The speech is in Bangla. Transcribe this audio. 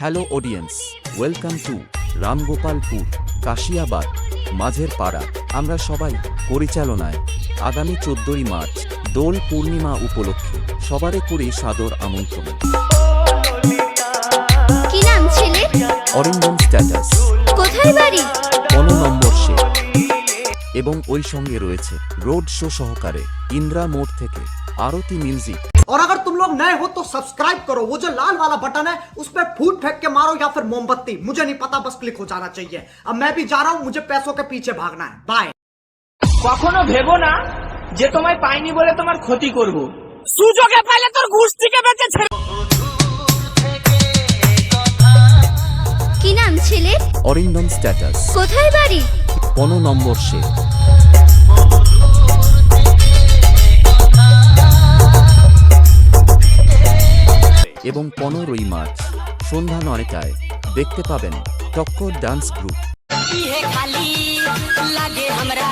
Hello audience, welcome to Ramgopalpur Kashiabad মাঝের পাড়া। আমরা সবাই পরিচালনায় আগামী 14ই মার্চ দোল পূর্ণিমা উপলক্ষে সবারে করি সাদর আমন্ত্রণ। কি নাম ছেলে? অরিন্দম স্ট্যাটাস। কোথায় বাড়ি? 15 নম্বর সে। এবং ওই সঙ্গে রয়েছে রোড শো সহকারে ইন্দ্রা মোড় থেকে आरती म्यूजिक। और अगर तुम लोग नए हो तो सब्सक्राइब करो, वो जो लाल वाला बटन है उस पर फूट फेंक के मारो या फिर मोमबत्ती, मुझे नहीं पता, बस क्लिक हो जाना चाहिए। अब मैं भी जा रहा हूं, मुझे पैसों के पीछे भागना है। बाय। কখনো ভেবো না যে তোমায় পাইনি বলে তোমার ক্ষতি করব। সুযোগে পাইলে তোর ঘুষ থেকে বেঁচে ছেড়ে। কি নাম ছেলে? অরিন্দম স্ট্যাটাস। কোথায় বাড়ি? 15 নম্বর সে। এবং 15ই মার্চ সন্ধ্যা 9টায় দেখতে পাবেন টক্কর ডান্স গ্রুপ। खाली लागे हमरा